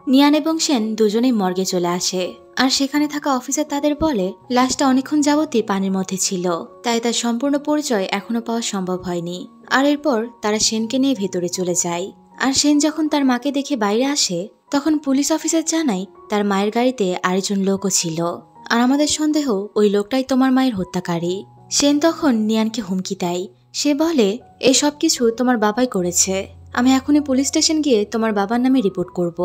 নিয়ান এবং সেন দুজনেই মর্গে চলে আসে আর সেখানে থাকা অফিসার তাদের বলে লাশটা অনেকক্ষণ যাবতই পানির মধ্যে ছিল, তাই তার সম্পূর্ণ পরিচয় এখনো পাওয়া সম্ভব হয়নি। আর এরপর তারা সেনকে নিয়ে ভেতরে চলে যায়। আর সেন যখন তার মাকে দেখে বাইরে আসে তখন পুলিশ অফিসার জানায় তার মায়ের গাড়িতে আরেকজন লোকও ছিল, আর আমাদের সন্দেহ ওই লোকটাই তোমার মায়ের হত্যাকারী। সেন তখন নিয়ানকে হুমকি দেয়। সে বলে এই সব কিছু তোমার বাবাই করেছে, আমি এখনই পুলিশ স্টেশন গিয়ে তোমার বাবার নামে রিপোর্ট করব।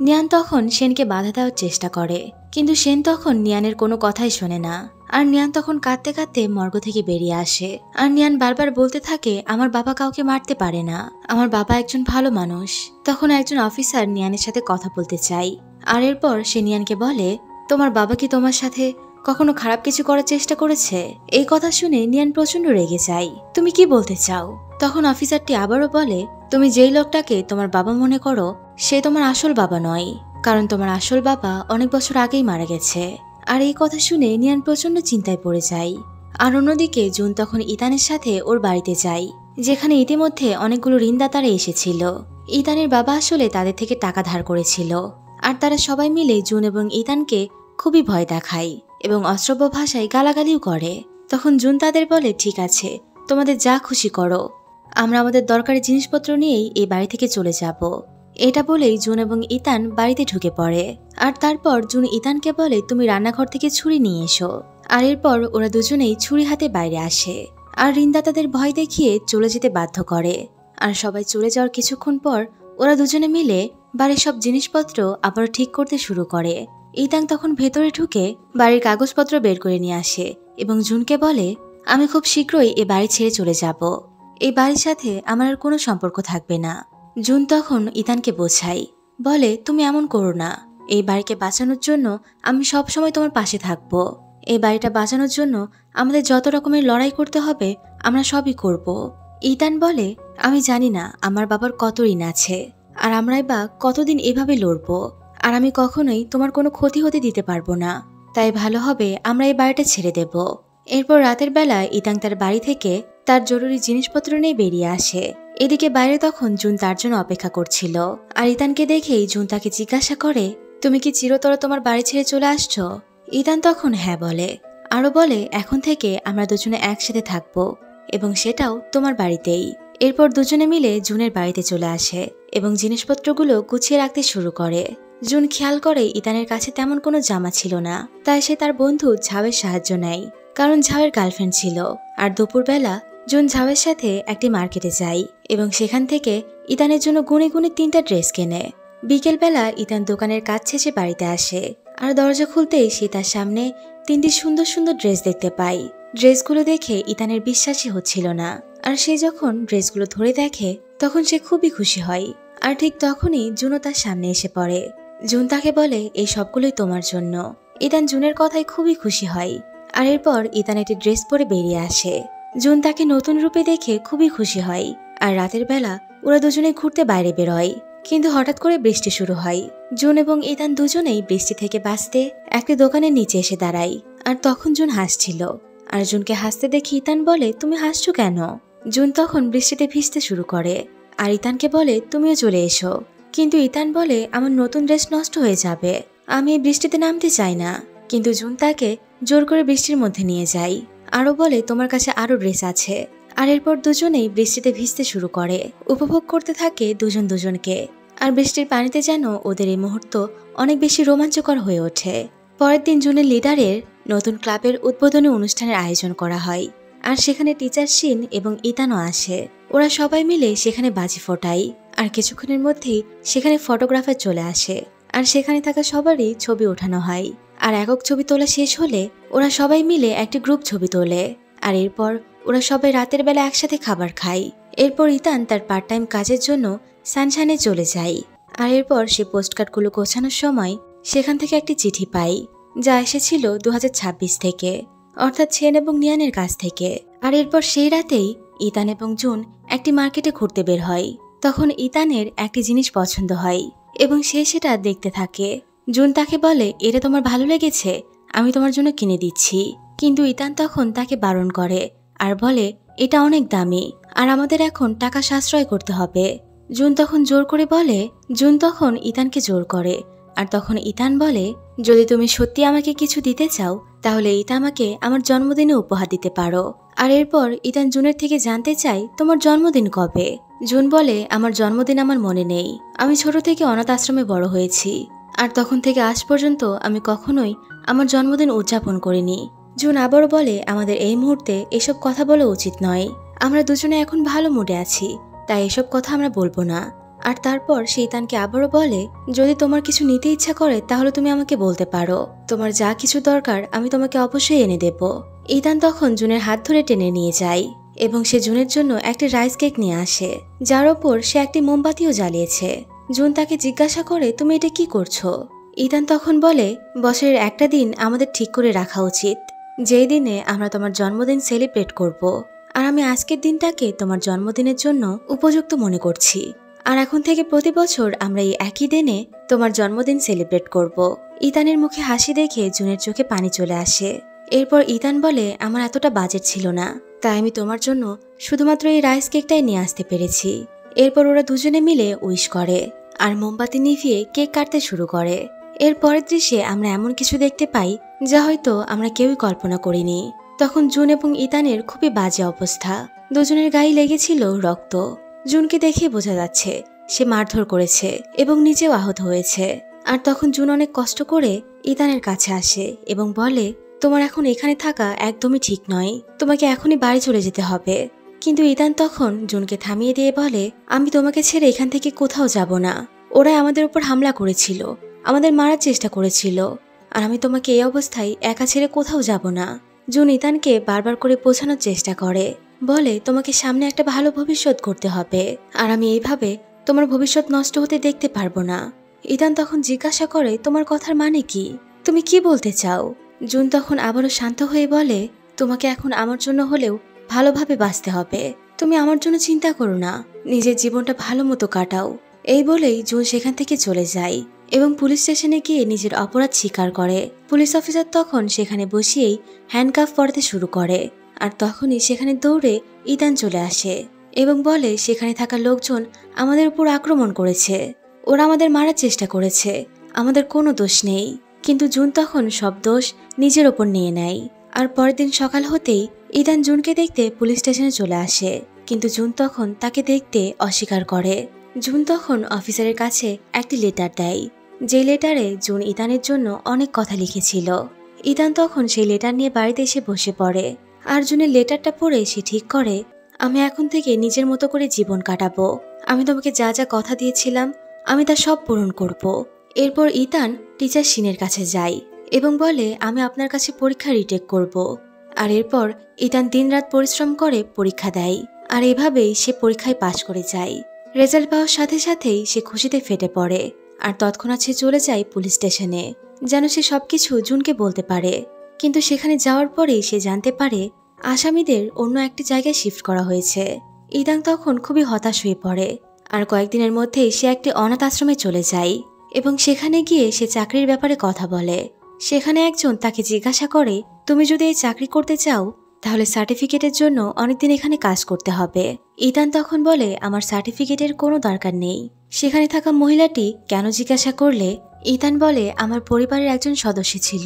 নিয়ান তখন সেনকে বাধা দেওয়ার চেষ্টা করে, কিন্তু সেন তখন নিয়ানের কোনো কথাই শোনে না। আর নিয়ান তখন কাঁদতে কাঁদতে মর্গ থেকে বেরিয়ে আসে। আর নিয়ান বারবার বলতে থাকে আমার বাবা কাউকে মারতে পারে না, আমার বাবা একজন ভালো মানুষ। তখন একজন অফিসার নিয়ানের সাথে কথা বলতে চায়। আর এরপর সে নিয়ানকে বলে তোমার বাবা কি তোমার সাথে কখনো খারাপ কিছু করার চেষ্টা করেছে? এই কথা শুনে নিয়ান প্রচন্ড রেগে যায়। তুমি কি বলতে চাও? তখন অফিসারটি আবারও বলে তুমি যেই লোকটাকে তোমার বাবা মনে করো সে তোমার আসল বাবা নয়, কারণ তোমার আসল বাবা অনেক বছর আগেই মারা গেছে। আর এই কথা শুনে নিয়ান প্রচন্ড চিন্তায় পড়ে যায়। আর অন্যদিকে জুন তখন ইতানের সাথে ওর বাড়িতে যায়, যেখানে ইতিমধ্যে অনেকগুলো ঋণদাতারা এসেছিল। ইতানের বাবা আসলে তাদের থেকে টাকা ধার করেছিল। আর তারা সবাই মিলে জুন এবং ইতানকে খুবই ভয় দেখায় এবং অশ্রব্য ভাষায় গালাগালিও করে। তখন জুন তাদের বলে ঠিক আছে, তোমাদের যা খুশি করো, আমরা আমাদের দরকারি জিনিসপত্র নিয়েই এই বাড়ি থেকে চলে যাব। এটা বলেই জুন এবং ইতান বাড়িতে ঢুকে পড়ে। আর তারপর জুন ইতানকে বলে তুমি রান্নাঘর থেকে ছুরি নিয়ে এসো। আর এরপর ওরা দুজনেই ছুরি হাতে বাইরে আসে আর ঋণদাতাদের ভয় দেখিয়ে চলে যেতে বাধ্য করে। আর সবাই চলে যাওয়ার কিছুক্ষণ পর ওরা দুজনে মিলে বাড়ির সব জিনিসপত্র আবার ঠিক করতে শুরু করে। ইতান তখন ভেতরে ঢুকে বাড়ির কাগজপত্র বের করে নিয়ে আসে এবং জুনকে বলে আমি খুব শীঘ্রই এ বাড়ি ছেড়ে চলে যাব, এই বাড়ির সাথে আমার আর কোনো সম্পর্ক থাকবে না। জুন তখন ইতানকে বোঝায়, বলে তুমি এমন করো না, এই বাড়িকে বাঁচানোর জন্য আমি সব সময় তোমার পাশে থাকব। এই বাড়িটা বাঁচানোর জন্য আমাদের যত রকমের লড়াই করতে হবে আমরা সবই করব। ইতান বলে আমি জানি না আমার বাবার কত ঋণ আছে, আর আমরাই বা কতদিন এভাবে লড়ব, আর আমি কখনোই তোমার কোনো ক্ষতি হতে দিতে পারবো না, তাই ভালো হবে আমরা এই বাড়িটা ছেড়ে দেব। এরপর রাতের বেলা ইতান তার বাড়ি থেকে তার জরুরি জিনিসপত্র নিয়ে বেরিয়ে আসে। এদিকে বাইরে তখন জুন তার জন্য অপেক্ষা করছিল। আর ইতানকে দেখেই জুন তাকে জিজ্ঞাসা করে তুমি কি চিরতরে তোমার বাড়ি ছেড়ে চলে আসছো? ইতান তখন হ্যাঁ বলে, আরো বলে এখন থেকে আমরা দুজনে একসাথে থাকবো এবং সেটাও তোমার বাড়িতেই। এরপর দুজনে মিলে জুনের বাড়িতে চলে আসে এবং জিনিসপত্রগুলো গুছিয়ে রাখতে শুরু করে। জুন খেয়াল করে ইতানের কাছে তেমন কোনো জামা ছিল না, তাই সে তার বন্ধু ঝাওয়ের সাহায্য নেয়, কারণ ঝাওয়ের গার্লফ্রেন্ড ছিল। আর দুপুরবেলা জুন ঝাওয়ের সাথে একটি মার্কেটে যায় এবং সেখান থেকে ইতানের জন্য গুনে গুনে 3টা ড্রেস কেনে। বিকেলবেলা ইতান দোকানের কাজ শেষে বাড়িতে আসে আর দরজা খুলতেই সে তার সামনে 3টি সুন্দর সুন্দর ড্রেস দেখতে পায়। ড্রেসগুলো দেখে ইতানের বিশ্বাসই হচ্ছিল না। আর সে যখন ড্রেসগুলো ধরে দেখে তখন সে খুবই খুশি হয়। আর ঠিক তখনই জুনও তার সামনে এসে পড়ে। জুন তাকে বলে এই সবগুলোই তোমার জন্য। ইতান জুনের কথায় খুবই খুশি হয়। আর এরপর ইতান একটি ড্রেস পরে বেরিয়ে আসে। জুন তাকে নতুন রূপে দেখে খুবই খুশি হয়। আর রাতের বেলা ওরা দুজনে ঘুরতে বাইরে বেরোয়, কিন্তু হঠাৎ করে বৃষ্টি শুরু হয়। জুন এবং ইতান দুজনেই বৃষ্টি থেকে বাঁচতে একটি দোকানের নিচে এসে দাঁড়ায়। আর তখন জুন হাসছিল। আর জুনকে হাসতে দেখে ইতান বলে তুমি হাসছো কেন? জুন তখন বৃষ্টিতে ভিজতে শুরু করে আর ইতানকে বলে তুমিও চলে এসো। কিন্তু ইতান বলে আমার নতুন ড্রেস নষ্ট হয়ে যাবে, আমি এই বৃষ্টিতে নামতে চাই না। কিন্তু জুন তাকে জোর করে বৃষ্টির মধ্যে নিয়ে যায়। আরো বলে তোমার কাছে আরো ড্রেস আছে। আর এরপর দুজনেই বৃষ্টিতে ভিজতে শুরু করে, উপভোগ করতে থাকে দুজন দুজনকে। আর বৃষ্টির পানিতে যেন ওদের এই মুহূর্ত অনেক বেশি রোমাঞ্চকর হয়ে ওঠে। পরের দিন জুনের লিডারের নতুন ক্লাবের উদ্বোধনী অনুষ্ঠানের আয়োজন করা হয়। আর সেখানে টিচার শিন এবং ইতানও আসে। ওরা সবাই মিলে সেখানে বাজি ফোটায়। আর কিছুক্ষণের মধ্যেই সেখানে ফটোগ্রাফার চলে আসে আর সেখানে থাকা সবারই ছবি ওঠানো হয়। আর একক ছবি তোলা শেষ হলে ওরা সবাই মিলে একটি গ্রুপ ছবি তোলে। আর এরপর ওরা সবাই রাতের বেলা একসাথে খাবার খায়। এরপর ইতান তার পার্ট টাইম কাজের জন্য সানশাইনে চলে যায়। আর এরপর সে পোস্টকার্ডগুলো গোছানোর সময় সেখান থেকে একটি চিঠি পায়, যা এসেছিল 2026 থেকে, অর্থাৎ সেন এবং নিয়ানের কাছ থেকে। আর এরপর সেই রাতেই ইতান এবং জুন একটি মার্কেটে ঘুরতে বের হয়। তখন ইতানের একটি জিনিস পছন্দ হয় এবং সে সেটা দেখতে থাকে। জুন তাকে বলে এটা তোমার ভালো লেগেছে, আমি তোমার জন্য কিনে দিচ্ছি। কিন্তু ইতান তখন তাকে বারণ করে আর বলে এটা অনেক দামি আর আমাদের এখন টাকা সাশ্রয় করতে হবে। জুন তখন জোর করে বলে, জুন তখন ইতানকে জোর করে। আর তখন ইতান বলে, যদি তুমি সত্যি আমাকে কিছু দিতে চাও তাহলে এটা আমাকে আমার জন্মদিনে উপহার দিতে পারো। আর এরপর ইতান জুনের থেকে জানতে চায়, তোমার জন্মদিন কবে? জুন বলে, আমার জন্মদিন আমার মনে নেই, আমি ছোট থেকে অনাথ আশ্রমে বড় হয়েছি, আর তখন থেকে আজ পর্যন্ত আমি কখনোই আমার জন্মদিন উদযাপন করিনি। জুন আবারও বলে, আমাদের এই মুহূর্তে এসব কথা বলা উচিত নয়, আমরা দুজনে এখন ভালো মুডে আছি, তাই এসব কথা আমরা বলবো না। আর তারপর সে ইতানকে আবারও বলে, যদি তোমার কিছু নিতে ইচ্ছা করে তাহলে তুমি আমাকে বলতে পারো, তোমার যা কিছু দরকার আমি তোমাকে অবশ্যই এনে দেব। ইতান তখন জুনের হাত ধরে টেনে নিয়ে যায় এবং সে জুনের জন্য একটি রাইস কেক নিয়ে আসে, যার ওপর সে একটি মোমবাতিও জ্বালিয়েছে। জুন তাকে জিজ্ঞাসা করে, তুমি এটা কি করছো? ইতান তখন বলে, বছরের একটা দিন আমাদের ঠিক করে রাখা উচিত, যেই দিনে আমরা তোমার জন্মদিন সেলিব্রেট করব। আর আমি আজকের দিনটাকে তোমার জন্মদিনের জন্য উপযুক্ত মনে করছি। আর এখন থেকে প্রতি বছর আমরা এই একই দিনে তোমার জন্মদিন সেলিব্রেট করব। ইতানের মুখে হাসি দেখে জুনের চোখে পানি চলে আসে। এরপর ইতান বলে, আমার এতটা বাজেট ছিল না, তাই আমি তোমার জন্য শুধুমাত্র এই রাইস কেকটাই নিয়ে আসতে পেরেছি। এরপর ওরা দুজনে মিলে উইশ করে আর মোমবাতি নিভিয়ে কেক কাটতে শুরু করে। এর পরের দৃশ্যে আমরা এমন কিছু দেখতে পাই যা হয়তো আমরা কেউই কল্পনা করিনি। তখন জুন এবং ইতানের খুবই বাজে অবস্থা, দুজনের গায়ে লেগেছিল রক্ত। জুনকে দেখে বোঝা যাচ্ছে সে মারধর করেছে এবং নিজেও আহত হয়েছে। আর তখন জুন অনেক কষ্ট করে ইতানের কাছে আসে এবং বলে, তোমার এখন এখানে থাকা একদমই ঠিক নয়, তোমাকে এখনই বাড়ি চলে যেতে হবে। কিন্তু ইতান তখন জুনকে থামিয়ে দিয়ে বলে, আমি তোমাকে ছেড়ে এখান থেকে কোথাও যাব না, ওরা আমাদের উপর হামলা করেছিল, আমাদের মারার চেষ্টা করেছিল, আর আমি তোমাকে এই অবস্থায় একা ছেড়ে কোথাও যাব না। জুন ইতানকে বারবার করে বোঝানোর চেষ্টা করে, বলে, তোমাকে সামনে একটা ভালো ভবিষ্যৎ করতে হবে, আর আমি এইভাবে তোমার ভবিষ্যৎ নষ্ট হতে দেখতে পারবো না। ইতান তখন জিজ্ঞাসা করে, তোমার কথার মানে কি, তুমি কি বলতে চাও? জুন তখন আবারও শান্ত হয়ে বলে, তোমাকে এখন আমার জন্য হলেও ভালোভাবে বাঁচতে হবে, তুমি আমার জন্য চিন্তা করো না, নিজের জীবনটা ভালো মতো কাটাও। এই বলেই জুন সেখান থেকে চলে যায় এবং পুলিশ স্টেশনে গিয়ে নিজের অপরাধ স্বীকার করে। পুলিশ অফিসার তখন সেখানে বসিয়েই হ্যান্ডকাফ পরাতে শুরু করে। আর তখনই সেখানে দৌড়ে ইতান চলে আসে এবং বলে, সেখানে থাকা লোকজন আমাদের উপর আক্রমণ করেছে, ওরা আমাদের মারার চেষ্টা করেছে, আমাদের কোনো দোষ নেই। কিন্তু জুন তখন সব দোষ নিজের ওপর নিয়ে নেয়। আর পরের দিন সকাল হতেই ইতান জুনকে দেখতে পুলিশ স্টেশনে চলে আসে, কিন্তু জুন তখন তাকে দেখতে অস্বীকার করে। জুন তখন অফিসারের কাছে একটি লেটার দেয়, যে লেটারে জুন ইতানের জন্য অনেক কথা লিখেছিল। ইতান তখন সেই লেটার নিয়ে বাড়িতে এসে বসে পড়ে। আর জুনের লেটারটা পড়ে সে ঠিক করে, আমি এখন থেকে নিজের মতো করে জীবন কাটাবো, আমি তোমাকে যা যা কথা দিয়েছিলাম আমি তা সব পূরণ করব। এরপর ইতান টিচার শিনের কাছে যায় এবং বলে, আমি আপনার কাছে পরীক্ষা রিটেক করব। আর এরপর ইতান দিনরাত পরিশ্রম করে পরীক্ষা দেয়, আর এভাবেই সে পরীক্ষায় পাশ করে যায়। রেজাল্ট পাওয়ার সাথে সাথেই সে খুশিতে ফেটে পড়ে আর তৎক্ষণাৎ সে চলে যায় পুলিশ স্টেশনে, যেন সে সবকিছু জুনকে বলতে পারে। কিন্তু সেখানে যাওয়ার পরেই সে জানতে পারে আসামিদের অন্য একটি জায়গায় শিফট করা হয়েছে। ইতান তখন খুবই হতাশ হয়ে পড়ে আর কয়েকদিনের মধ্যেই সে একটি অনাথ আশ্রমে চলে যায় এবং সেখানে গিয়ে সে চাকরির ব্যাপারে কথা বলে। সেখানে একজন তাকে জিজ্ঞাসা করে, তুমি যদি এই চাকরি করতে চাও তাহলে সার্টিফিকেটের জন্য অনেকদিন এখানে কাজ করতে হবে। ইতান তখন বলে, আমার সার্টিফিকেটের কোনো দরকার নেই। সেখানে থাকা মহিলাটি কেন জিজ্ঞাসা করলে ইতান বলে, আমার পরিবারের একজন সদস্য ছিল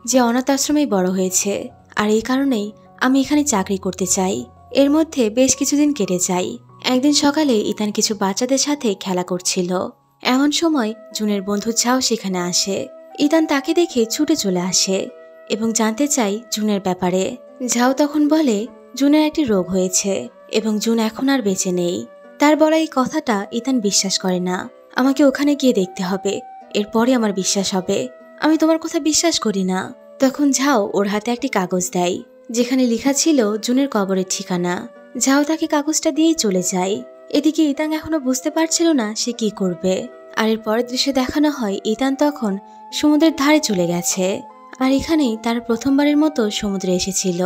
যে অনাথ আশ্রমেই বড় হয়েছে, আর এই কারণেই আমি এখানে চাকরি করতে চাই। এর মধ্যে বেশ কিছুদিন কেটে যায়। একদিন সকালে ইতান কিছু বাচ্চাদের সাথে খেলা করছিল, এমন সময় জুনের বন্ধু ঝাও সেখানে আসে। ইতান তাকে দেখে ছুটে চলে আসে এবং জানতে চাই জুনের ব্যাপারে। ঝাও তখন বলে, জুনের একটি রোগ হয়েছে এবং জুন এখন আর বেঁচে নেই। তার বলা এই কথাটা ইতান বিশ্বাস করে না। আমাকে ওখানে গিয়ে দেখতে হবে, এরপরে আমার বিশ্বাস হবে, আমি তোমার কথা বিশ্বাস করি না। তখন ঝাও ওর হাতে একটি কাগজ দেয়, যেখানে লেখা ছিল জুনের কবরের ঠিকানা। ঝাও তাকে কাগজটা দিয়েই চলে যায়। এদিকে ইতান এখনো বুঝতে পারছিল না সে কি করবে। আর এর পরের দৃশ্যে দেখানো হয় ইতান তখন সমুদ্রের ধারে চলে গেছে, আর এখানেই তার প্রথমবারের মতো সমুদ্রে এসেছিল।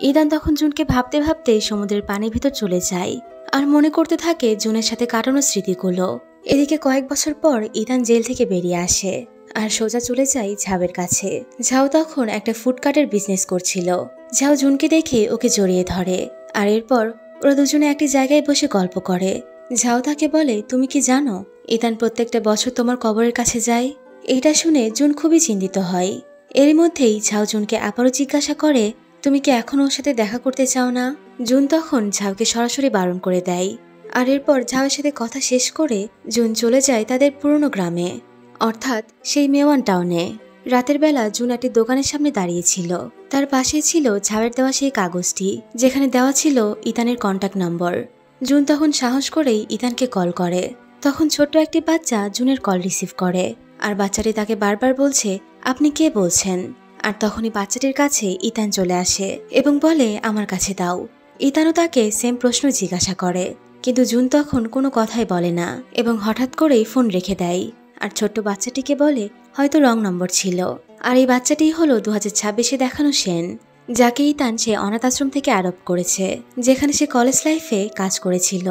ইতান তখন জুনকে ভাবতে ভাবতে সমুদ্রের পানির ভিতর চলে যায় আর মনে করতে থাকে জুনের সাথে কাটানো স্মৃতিগুলো। এদিকে কয়েক বছর পর ইতান জেল থেকে বেরিয়ে আসে আর সোজা চলে যায় ঝাওয়ের কাছে। ঝাও তখন একটা ফুডকার্টের বিজনেস করছিল। ঝাও জুনকে দেখে ওকে জড়িয়ে ধরে আর এরপর ওরা দুজনে একটি জায়গায় বসে গল্প করে। ঝাও তাকে বলে, তুমি কি জানো ইতান প্রত্যেকটা বছর তোমার কবরের কাছে যায়? এটা শুনে জুন খুবই চিন্তিত হয়। এরই মধ্যেই ঝাও জুনকে আবারও জিজ্ঞাসা করে, তুমি কি এখনো ওর সাথে দেখা করতে চাও না? জুন তখন ঝাওকে সরাসরি বারণ করে দেয়। আর এরপর ঝাওয়ের সাথে কথা শেষ করে জুন চলে যায় তাদের পুরনো গ্রামে, অর্থাৎ সেই মেওয়ান টাউনে। রাতের বেলা জুন একটি দোকানের সামনে দাঁড়িয়েছিল। তার পাশে ছিল ঝাওয়ের দেওয়া সেই কাগজটি, যেখানে দেওয়া ছিল ইতানের কন্ট্যাক্ট নম্বর। জুন তখন সাহস করেই ইতানকে কল করে। তখন ছোট্ট একটি বাচ্চা জুনের কল রিসিভ করে, আর বাচ্চাটি তাকে বারবার বলছে, আপনি কে বলছেন? আর তখনই বাচ্চাটির কাছে ইতান চলে আসে এবং বলে, আমার কাছে দাও। ইতানও তাকে সেম প্রশ্ন জিজ্ঞাসা করে, কিন্তু জুন তখন কোনো কথাই বলে না এবং হঠাৎ করেই ফোন রেখে দেয়। আর ছোট্ট বাচ্চাটিকে বলে, হয়তো রং নম্বর ছিল। আর এই বাচ্চাটি হলো 2026-এ দেখানো সেন, যাকে ইতান সে অনাথ আশ্রম থেকে অ্যাডপ্ট করেছে, যেখানে সে কলেজ লাইফে কাজ করেছিল।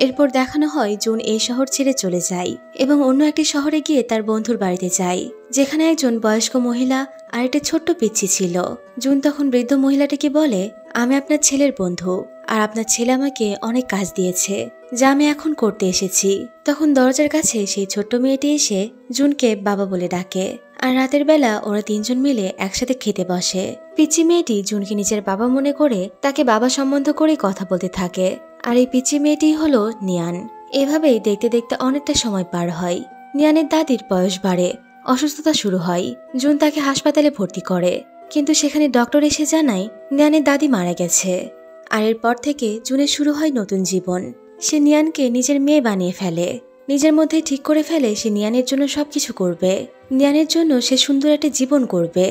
এরপর দেখানো হয় জুন এই শহর ছেড়ে চলে যায় এবং অন্য একটি শহরে গিয়ে তার বন্ধুর বাড়িতে যায়, যেখানে একজন বয়স্ক মহিলা আর একটি ছোট্ট পিচ্চি ছিল। জুন তখন বৃদ্ধ মহিলাটিকে বলে, আমি আপনার ছেলের বন্ধু, আর আপনার ছেলে আমাকে অনেক কাজ দিয়েছে, যা আমি এখন করতে এসেছি। তখন দরজার কাছে সেই ছোট্ট মেয়েটি এসে জুনকে বাবা বলে ডাকে। আর রাতের বেলা ওরা তিনজন মিলে একসাথে খেতে বসে। পিচ্চি মেয়েটি জুনকে নিজের বাবা মনে করে তাকে বাবা সম্বন্ধ করে কথা বলতে থাকে। আর এই পিচ্চি মেয়েটি হলো নিয়ান। এভাবেই দেখতে দেখতে অনেকটা সময় পার হয়। নিয়ানের দাদির বয়স বাড়ে, অসুস্থতা শুরু হয়। জুন তাকে হাসপাতালে ভর্তি করে, কিন্তু সেখানে ডক্টর এসে জানায় নিয়ানের দাদি মারা গেছে। আর এরপর থেকে জুনের শুরু হয় নতুন জীবন। সে নিয়ানকে নিজের মেয়ে বানিয়ে ফেলে। নিজের মধ্যে ঠিক করে ফেলে সে নিয়ানের জন্য সবকিছু করবে। নিয়ানের জন্য সে সুন্দর একটা জীবন করবে।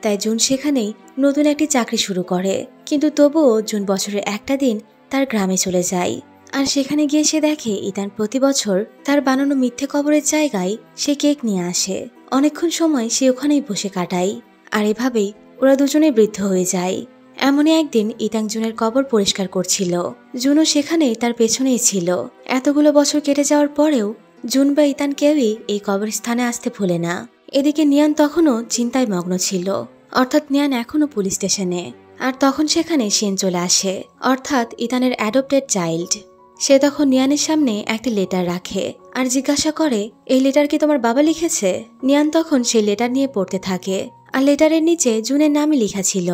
তাই জুন সেখানেই নতুন একটি চাকরি শুরু করে। কিন্তু তবুও জুন বছরের একটা দিন তার গ্রামে চলে যায়। আর সেখানে গিয়ে সে দেখে ইতান প্রতি বছর তার বানানো মিথ্যে কবরের জায়গায় সে কেক নিয়ে আসে। অনেকক্ষণ সময় সে ওখানেই বসে কাটায়। আর এভাবেই ওরা দুজনে বৃদ্ধ হয়ে যায়। এমনই একদিন ইতাং জুনের কবর পরিষ্কার করছিল। জুনও সেখানে তার পেছনেই ছিল। এতগুলো বছর কেটে যাওয়ার পরেও জুন বা ইতান কেউই এই কবরস্থানে আসতে ভুলে না। এদিকে নিয়ান তখনও চিন্তায় মগ্ন ছিল, অর্থাৎ নিয়ান এখনও পুলিশ স্টেশনে। আর তখন সেখানে সেন চলে আসে, অর্থাৎ ইতানের অ্যাডপ্টেড চাইল্ড। সে তখন নিয়ানের সামনে একটি লেটার রাখে আর জিজ্ঞাসা করে, এই লেটার কি তোমার বাবা লিখেছে? নিয়ান তখন সেই লেটার নিয়ে পড়তে থাকে, আর লেটারের নিচে জুনের নামই লেখা ছিল।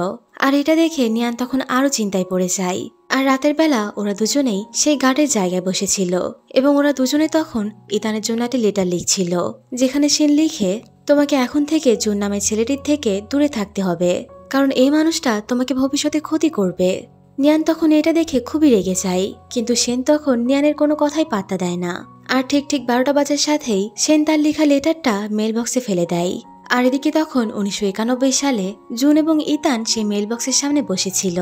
আর এটা দেখে নিয়ান তখন আরো চিন্তায় পড়ে যায়। আর রাতের বেলা ওরা দুজনেই সেই গার্ডের জায়গায় বসেছিল এবং ওরা দুজনে তখন ইতানের জন্য একটা লেটার লিখছিল, যেখানে সেন লিখে, তোমাকে এখন থেকে জুন নামের ছেলেটির থেকে দূরে থাকতে হবে, কারণ এই মানুষটা তোমাকে ভবিষ্যতে ক্ষতি করবে। নিয়ান তখন এটা দেখে খুবই রেগে যায়, কিন্তু সেন তখন নিয়ানের কোনো কথাই পাত্তা দেয় না। আর ঠিক 12টা বাজার সাথেই সেন তার লেখা লেটারটা মেল বক্সে ফেলে দেয়। আর এদিকে তখন 1991 সালে জুন এবং ইতান সেই মেল বক্সের সামনে বসেছিল।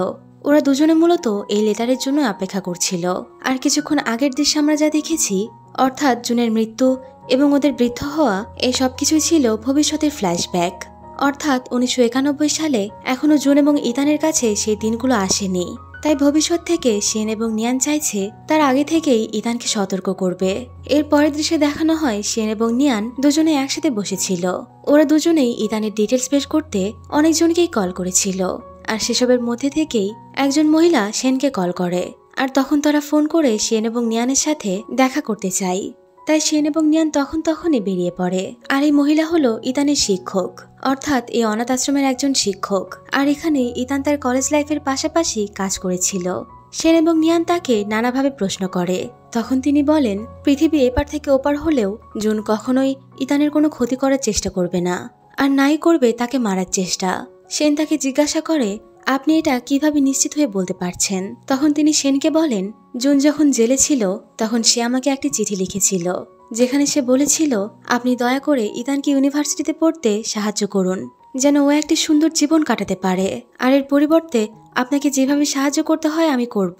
ওরা দুজনে মূলত এই লেটারের জন্য অপেক্ষা করছিল। আর কিছুক্ষণ আগের দৃশ্য আমরা যা দেখেছি, অর্থাৎ জুনের মৃত্যু এবং ওদের বৃদ্ধ হওয়া, এই সবকিছুই ছিল ভবিষ্যতের ফ্ল্যাশব্যাক। অর্থাৎ 1991 সালে এখনো জুন এবং ইতানের কাছে সেই দিনগুলো আসেনি। তাই ভবিষ্যৎ থেকে সেন এবং নিয়ান চাইছে তার আগে থেকেই ইতানকে সতর্ক করবে। এর পরের দৃশ্যে দেখানো হয় সেন এবং নিয়ান দুজনে একসাথে বসেছিল। ওরা দুজনেই ইতানের ডিটেলস বের করতে অনেকজনকেই কল করেছিল। আর সেসবের মধ্যে থেকেই একজন মহিলা সেনকে কল করে। আর তখন তারা ফোন করে সেন এবং নিয়ানের সাথে দেখা করতে চায়। তাই সেন এবং নিয়ান তখনই বেরিয়ে পড়ে। আর এই মহিলা হলো ইতানের শিক্ষক, অর্থাৎ এই অনাথ আশ্রমের একজন শিক্ষক। আর এখানে ইতান তার কলেজ লাইফের পাশাপাশি কাজ করেছিল। সেন এবং নিয়ান তাকে নানাভাবে প্রশ্ন করে। তখন তিনি বলেন, পৃথিবী এপার থেকে ওপার হলেও জুন কখনোই ইতানের কোনো ক্ষতি করার চেষ্টা করবে না, আর নাই করবে তাকে মারার চেষ্টা। সেন তাকে জিজ্ঞাসা করে, আপনি এটা কিভাবে নিশ্চিত হয়ে বলতে পারছেন? তখন তিনি সেনকে বলেন, জুন যখন জেলে ছিল তখন সে আমাকে একটি চিঠি লিখেছিল, যেখানে সে বলেছিল, আপনি দয়া করে ইতানকে ইউনিভার্সিটিতে পড়তে সাহায্য করুন, যেন ও একটি সুন্দর জীবন কাটাতে পারে। আর এর পরিবর্তে আপনাকে যেভাবে সাহায্য করতে হয় আমি করব।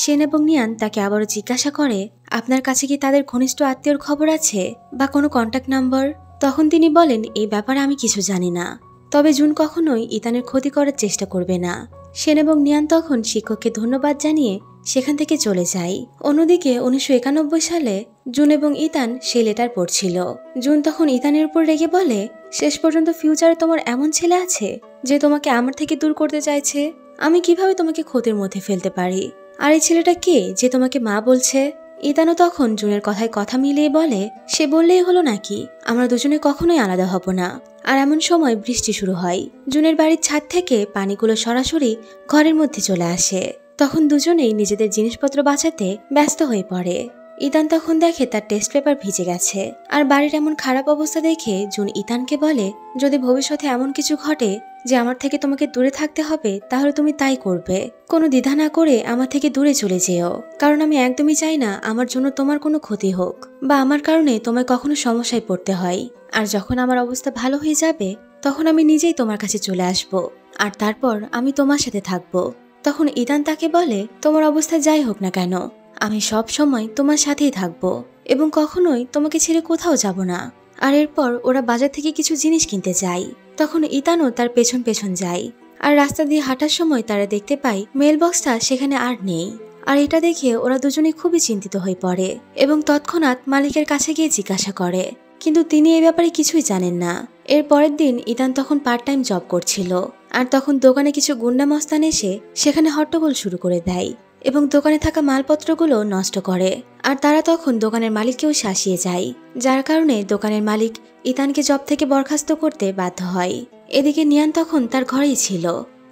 সেন এবং নিয়ান তাকে আবারও জিজ্ঞাসা করে, আপনার কাছে কি তাদের ঘনিষ্ঠ আত্মীয়র খবর আছে বা কোনো কন্ট্যাক্ট নাম্বার? তখন তিনি বলেন, এই ব্যাপারে আমি কিছু জানি না, তবে জুন কখনোই ইতানের ক্ষতি করার চেষ্টা করবে না। সেন এবং নিয়ান তখন শিক্ষককে ধন্যবাদ জানিয়ে সেখান থেকে চলে যায়। অন্যদিকে 1991 সালে জুন এবং ইতান সেই লেটার পড়ছিল। জুন তখন ইতানের উপর রেগে বলে, শেষ পর্যন্ত ফিউচারে তোমার এমন ছেলে আছে যে তোমাকে আমার থেকে দূর করতে চাইছে? আমি কিভাবে তোমাকে ক্ষতির মধ্যে ফেলতে পারি? আর এই ছেলেটা কে যে তোমাকে মা বলছে? ইতানও তখন জুনের কথায় কথা মিলিয়ে বলে, সে বললেই হলো নাকি, আমরা দুজনে কখনোই আলাদা হব না। আর এমন সময় বৃষ্টি শুরু হয়। জুনের বাড়ির ছাদ থেকে পানিগুলো সরাসরি ঘরের মধ্যে চলে আসে। তখন দুজনেই নিজেদের জিনিসপত্র বাঁচাতে ব্যস্ত হয়ে পড়ে। ইতান তখন দেখে তার টেস্ট পেপার ভিজে গেছে। আর বাড়ির এমন খারাপ অবস্থা দেখে জুন ইতানকে বলে, যদি ভবিষ্যতে এমন কিছু ঘটে যে আমার থেকে তোমাকে দূরে থাকতে হবে, তাহলে তুমি তাই করবে। কোনো দ্বিধা না করে আমার থেকে দূরে চলে যেও, কারণ আমি একদমই চাই না আমার জন্য তোমার কোনো ক্ষতি হোক বা আমার কারণে তোমায় কখনো সমস্যায় পড়তে হয়। আর যখন আমার অবস্থা ভালো হয়ে যাবে, তখন আমি নিজেই তোমার কাছে চলে আসব, আর তারপর আমি তোমার সাথে থাকব। তখন ইতান তাকে বলে, তোমার অবস্থা যাই হোক না কেন, আমি সব সময় তোমার সাথেই থাকব এবং কখনোই তোমাকে ছেড়ে কোথাও যাব না। আর এরপর ওরা বাজার থেকে কিছু জিনিস কিনতে যায়। তখন ইতানও তার পেছন পেছন যায়। আর রাস্তা দিয়ে হাঁটার সময় তারা দেখতে পায় মেল বক্সটা সেখানে আর নেই। আর এটা দেখে ওরা দুজনেই খুবই চিন্তিত হয়ে পড়ে এবং তৎক্ষণাৎ মালিকের কাছে গিয়ে জিজ্ঞাসা করে, কিন্তু তিনি এই ব্যাপারে কিছুই জানেন না। এর পরের দিন ইতান তখন পার্ট টাইম জব করছিল। আর তখন দোকানে কিছু গুন্ডা মস্তান এসে সেখানে হট্টগোল শুরু করে দেয় এবং দোকানে থাকা মালপত্রগুলো নষ্ট করে। আর তারা তখন দোকানের মালিককেও শাসিয়ে যায়, যার কারণে দোকানের মালিক ইতানকে জব থেকে বরখাস্ত করতে বাধ্য হয়। এদিকে নিয়ান তখন তার ঘরেই ছিল।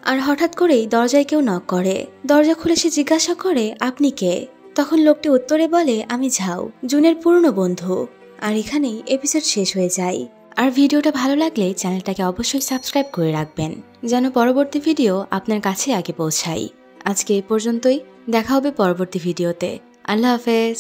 আর হঠাৎ করেই দরজায় কেউ নক করে। দরজা খুলে সে জিজ্ঞাসা করে, আপনি কে? তখন লোকটি উত্তরে বলে, আমি ঝাও, জুনের পুরনো বন্ধু। আর এখানেই এপিসোড শেষ হয়ে যায়। আর ভিডিওটা ভালো লাগলে চ্যানেলটাকে অবশ্যই সাবস্ক্রাইব করে রাখবেন, যেন পরবর্তী ভিডিও আপনার কাছে আগে পৌঁছায়। আজকে এই পর্যন্তই, দেখা হবে পরবর্তী ভিডিওতে। আল্লাহ হাফেজ।